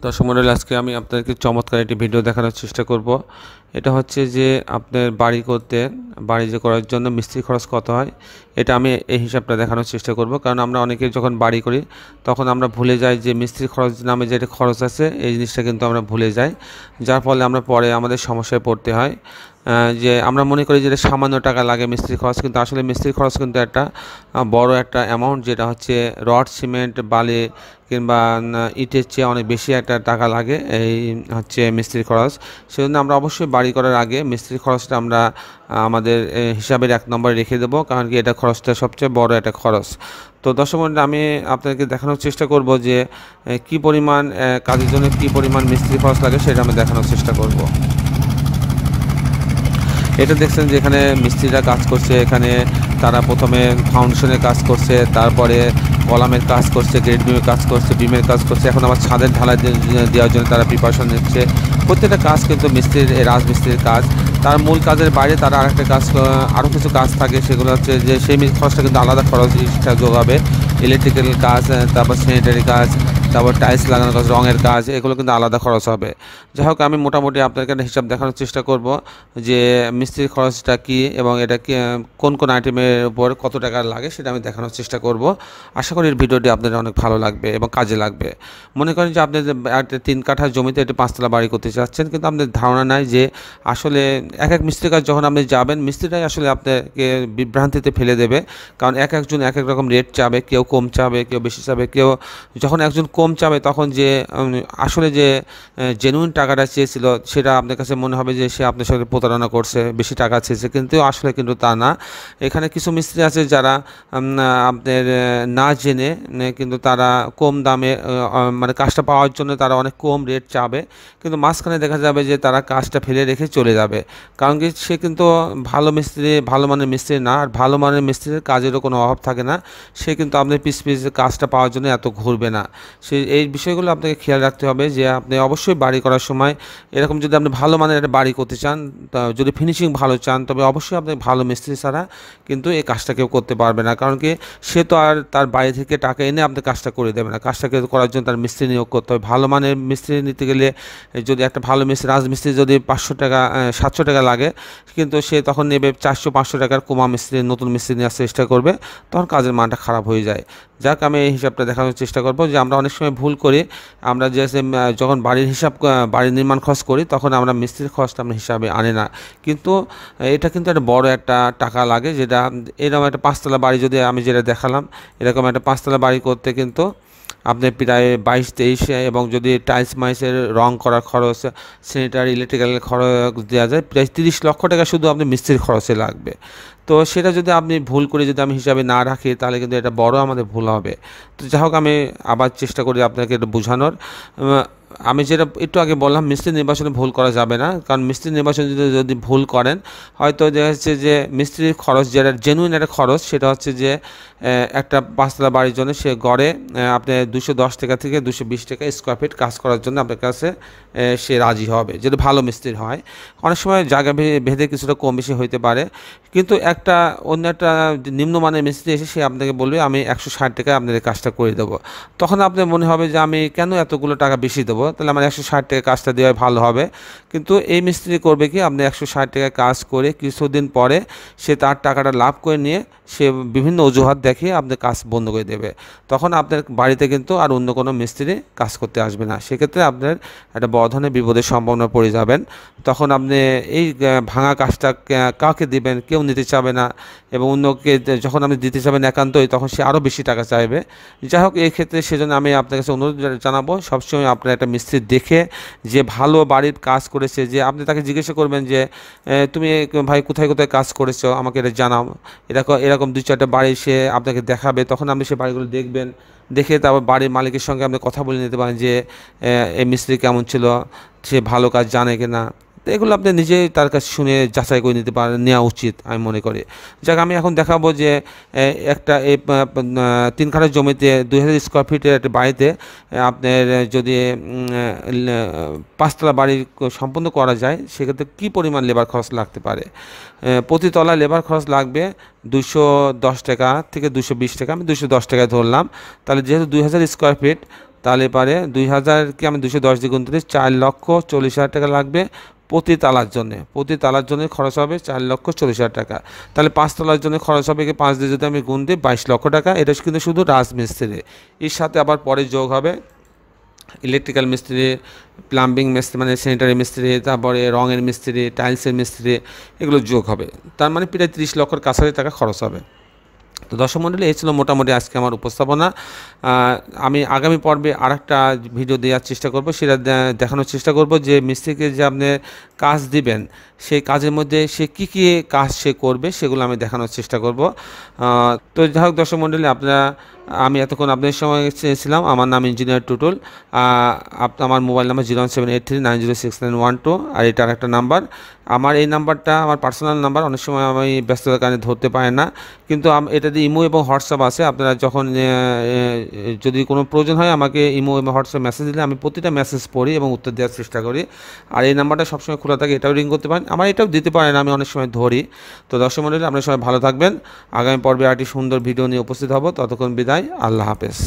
দর্শক মণ্ডলী, আজকে আমি আপনাদেরকে চমৎকার একটি ভিডিও দেখানোর চেষ্টা করব। এটা হচ্ছে যে আপনার বাড়ি যে করার জন্য মিস্ত্রি খরচ কত হয়, এটা আমি এই হিসাবটা দেখানোর চেষ্টা করব। কারণ আমরা অনেকে যখন বাড়ি করি তখন আমরা ভুলে যাই যে মিস্ত্রি খরচ নামে যেটা খরচ আছে এই জিনিসটা কিন্তু আমরা ভুলে যাই, যার ফলে আমরা পরে আমাদের সমস্যায় পড়তে হয়। যে আমরা মনে করি যে সামান্য টাকা লাগে মিস্ত্রি খরচ, কিন্তু আসলে মিস্ত্রি খরচ কিন্তু একটা বড় একটা অ্যামাউন্ট, যেটা হচ্ছে রড, সিমেন্ট, বালি কিংবা ইটের চেয়ে অনেক বেশি একটা টাকা লাগে এই হচ্ছে মিস্ত্রি খরচ। সেজন্য আমরা অবশ্যই বাড়ি করার আগে মিস্ত্রি খরচটা আমরা আমাদের হিসাবের 1 নম্বরে রেখে দেবো, কারণ কি এটা খরচটা সবচেয়ে বড় একটা খরচ। তো দর্শক মণ্ডলী, আমি আপনাদেরকে দেখানোর চেষ্টা করব যে কি পরিমাণ কাজের জন্য কি পরিমাণ মিস্ত্রি খরচ লাগে সেটা আমি দেখানোর চেষ্টা করব। এটা দেখছেন যে এখানে মিস্ত্রিরা কাজ করছে, এখানে তারা প্রথমে ফাউন্ডেশনের কাজ করছে, তারপরে কলামের কাজ করছে, গ্রেড বিমের কাজ করছে, বিমের কাজ করছে, এখন আবার ছাদের ঢালাই দেওয়ার জন্য তারা প্রিপারেশন নিচ্ছে। প্রত্যেকটা কাজ কিন্তু মিস্ত্রির, রাজমিস্ত্রির কাজ। তার মূল কাজের বাইরে তারা আরেকটা কাজ, আরও কিছু কাজ থাকে, সেগুলো হচ্ছে যে সেই খরচটা কিন্তু আলাদা খরচ যোগাবে। ইলেকট্রিক্যাল কাজ, তারপর স্যানিটারি কাজ, তারপর টাইলস লাগানোর কাজ, রঙের কাজ, এগুলো কিন্তু আলাদা খরচ হবে। যাই হোক, আমি মোটামুটি আপনাদেরকে হিসাব দেখানোর চেষ্টা করব যে মিস্ত্রির খরচটা কী এবং এটা কি কোন কোন আইটেমের উপর কত টাকা লাগে সেটা আমি দেখানোর চেষ্টা করব। আশা করি এই ভিডিওটি আপনাদের অনেক ভালো লাগবে এবং কাজে লাগবে। মনে করেন যে আপনি একটা 3 কাঠা জমিতে একটি 5তলা বাড়ি করতে চাচ্ছেন, কিন্তু আপনাদের ধারণা নাই যে আসলে এক মিস্ত্রির কাজ যখন আপনি যাবেন, মিস্ত্রিটাই আসলে আপনাকে বিভ্রান্তিতে ফেলে দেবে। কারণ একজন এক রকম রেট চাবে, কেউ কম চাবে, কেউ বেশি চাবে। যখন একজন কম চাবে তখন যে আসলে যে জেনুইন টাকাটা চেয়েছিল সেটা আপনার কাছে মনে হবে যে সে আপনার সাথে প্রতারণা করছে, বেশি টাকা চেয়েছে, কিন্তু আসলে কিন্তু তা না। এখানে কিছু মিস্ত্রি আছে যারা আপনার না জেনে কিন্তু তারা কম দামে মানে কাজটা পাওয়ার জন্য তারা অনেক কম রেট চাবে, কিন্তু মাঝখানে দেখা যাবে যে তারা কাজটা ফেলে রেখে চলে যাবে। কারণ কি, সে কিন্তু ভালো মিস্ত্রি, ভালো মানের মিস্ত্রি না। আর ভালো মানের মিস্ত্রির কাজেরও কোনো অভাব থাকে না, সে কিন্তু আপনার পিস কাজটা পাওয়ার জন্য এত ঘুরবে না। এই বিষয়গুলো আপনাকে খেয়াল রাখতে হবে যে আপনি অবশ্যই বাড়ি করার সময় এরকম যদি আপনি ভালো মানের একটা বাড়ি করতে চান, যদি ফিনিশিং ভালো চান, তবে অবশ্যই আপনি ভালো মিস্ত্রি ছাড়া কিন্তু এই কাজটা কেউ করতে পারবে না। কারণ কি, সে তো আর তার বাড়ি থেকে টাকা এনে আপনি কাজটা করে দেবে না। কাজটাকে করার জন্য তার মিস্ত্রি নিয়োগ করতে হবে। ভালো মানের মিস্ত্রি নিতে গেলে যদি একটা ভালো মিস্ত্রি, রাজমিস্ত্রি যদি 500 টাকা 700 টাকা লাগে, কিন্তু সে তখন নেবে 400-500 টাকার কুমা মিস্ত্রি, নতুন মিস্ত্রি নেওয়ার চেষ্টা করবে, তখন কাজের মানটা খারাপ হয়ে যায়। যাক, আমি এই হিসাবটা দেখানোর চেষ্টা করব যে আমরা অনেক সময় ভুল করি। আমরা যখন বাড়ির নির্মাণ খরচ করি তখন আমরা মিস্ত্রির খরচটা আমরা হিসাবে আনি না, কিন্তু এটা কিন্তু একটা বড় একটা টাকা লাগে। যেটা এরকম একটা 5তলা বাড়ি যদি আমি যেটা দেখালাম, এরকম একটা 5তলা বাড়ি করতে কিন্তু আপনি প্রায় 22-23, এবং যদি টাইলস মাইসের রং করার খরচ, স্যানিটারি, ইলেকট্রিক্যাল খরচ দেওয়া যায়, প্রায় 30 লক্ষ টাকা শুধু আপনি মিস্ত্রির খরচে লাগবে। তো সেটা যদি আপনি ভুল করে যদি আমি হিসাবে না রাখি, তাহলে কিন্তু এটা বড় আমাদের ভুল হবে। তো যাই হোক, আমি আবার চেষ্টা করি আপনাকে এটা বোঝানোর। আমি যেটা একটু আগে বললাম, মিস্ত্রি নির্বাচনে ভুল করা যাবে না। কারণ মিস্ত্রি নির্বাচনে যদি ভুল করেন, হয়তো দেখা যাচ্ছে যে মিস্ত্রির খরচ যেটা জেনুইন একটা খরচ, সেটা হচ্ছে যে একটা 5তলা বাড়ির জন্য সে গড়ে আপনি 210 টাকা থেকে 220 টাকা স্কোয়ার ফিট কাজ করার জন্য আপনার কাছে সে রাজি হবে, যেটা ভালো মিস্ত্রির হয়। অনেক সময় জায়গা ভেদে কিছুটা কম বেশি হইতে পারে, কিন্তু অন্য একটা নিম্নমানের মিস্ত্রি এসে সে আপনাকে বলবে আমি 160 টাকায় আপনাদের কাজটা করে দেবো। তখন আপনার মনে হবে যে আমি কেন এতগুলো টাকা বেশি দেবো, তাহলে আমার 160 টাকায় কাজটা দেওয়া ভালো হবে। কিন্তু এই মিস্ত্রি করবে কি, আপনি 160 টাকায় কাজ করে কিছুদিন পরে সে তার টাকাটা লাভ করে নিয়ে সে বিভিন্ন অজুহাত দেখিয়ে আপনার কাজ বন্ধ করে দেবে। তখন আপনার বাড়িতে কিন্তু আর অন্য কোনো মিস্ত্রি কাজ করতে আসবে না। সেক্ষেত্রে আপনার একটা বড় ধরনের বিপদের সম্ভাবনা পড়ে যাবেন। তখন আপনি এই ভাঙা কাজটা কাকে দিবেন, কেউ নিতে চাবে না, এবং অন্যকে যখন আপনি দিতে চাবেন একান্তই, তখন সে আরও বেশি টাকা চাইবে। যাই হোক, এই ক্ষেত্রে সেজন্য আমি আপনার কাছে অনুরোধ জানাবো, সবসময় আপনার একটা মিস্ত্রি দেখে, যে ভালো বাড়ির কাজ করেছে, যে আপনি তাকে জিজ্ঞাসা করবেন যে তুমি ভাই কোথায় কোথায় কাজ করেছো, আমাকে এটা জানাও। এরকম 2-4টা বাড়ি সে আপনাকে দেখাবে, তখন আপনি সে বাড়িগুলো দেখবেন। দেখে তারপর বাড়ির মালিকের সঙ্গে আপনি কথা বলে নিতে পারেন যে এই মিস্ত্রি কেমন ছিল, সে ভালো কাজ জানে কিনা, তো এগুলো আপনি নিজেই তার কাছে শুনে যাচাই করে নিতে পারেন, নেওয়া উচিত আমি মনে করি। যাক, আমি এখন দেখাবো যে একটা এই 3 কাঠা জমিতে 2000 স্কোয়ার ফিটের একটা বাড়িতে আপনার যদি 5 তলা বাড়ি সম্পূর্ণ করা যায়, সেক্ষেত্রে কী পরিমাণ লেবার খরচ লাগতে পারে। প্রতি তলায় লেবার খরচ লাগবে 210 টাকা থেকে 220 টাকা, আমি 210 টাকায় ধরলাম। তাহলে যেহেতু 2000 স্কোয়ার ফিট, তাহলে পারে 2000কে আমি 210 দিয়ে গুণ করি, 4,40,000 টাকা লাগবে প্রতি তালার জন্য। প্রতি তালার জন্য খরচ হবে 4,40,000 টাকা। তাহলে 5 তলার জন্য খরচ হবে কি 5 দিয়ে যদি আমি গুণ দিই 22 লক্ষ টাকা। এটা কিন্তু শুধু রাজমিস্ত্রি, এর সাথে আবার পরে যোগ হবে ইলেকট্রিক্যাল মিস্ত্রি, প্লাম্বিং মিস্ত্রি মানে স্যানিটারি মিস্ত্রি, তারপরে রঙের মিস্ত্রি, টাইলসের মিস্ত্রি, এগুলো যোগ হবে। তার মানে প্রায় 30 লক্ষের কাছাকাছি টাকা খরচ হবে। তো দর্শক মণ্ডলী, এই ছিল মোটামুটি আজকে আমার উপস্থাপনা। আমি আগামী পর্বে আরেকটা ভিডিও দেওয়ার চেষ্টা করব, সেটা দেখানোর চেষ্টা করব যে মিস্ত্রিকে যে আপনি কাজ দিবেন, সেই কাজের মধ্যে সে কী কী কাজ সে করবে সেগুলো আমি দেখানোর চেষ্টা করব। তো যাই হোক দর্শক মণ্ডলী, আমি এতক্ষণ আপনাদের সময় ছিলাম। আমার নাম ইঞ্জিনিয়ার টুটুল। আমার মোবাইল নাম্বার 07839069112, আর এটা আরেকটা নাম্বার। আমার এই নাম্বারটা আমার পার্সোনাল নাম্বার, অনেক সময় আমি ব্যস্ততার কারণে ধরতে পারি না, কিন্তু এটাতে ইমো এবং হোয়াটসঅ্যাপ আছে। আপনারা যখন যদি কোনো প্রয়োজন হয় আমাকে ইমো এবং হোয়াটসঅ্যাপ মেসেজ দিলে আমি প্রতিটা মেসেজ পড়ি এবং উত্তর দেওয়ার চেষ্টা করি। আর এই নাম্বারটা সবসময় খোলা থাকে, এটাও রিং করতে পারেন, আমার এটাও দিতে পারেন, আমি অনেক সময় ধরি। তো দর্শক মণ্ডলী, আপনারা সবাই ভালো থাকবেন। আগামী পর্বে আরেকটি সুন্দর ভিডিও নিয়ে উপস্থিত হব। ততক্ষণ বিদায়, আল্লাহ হাফেজ।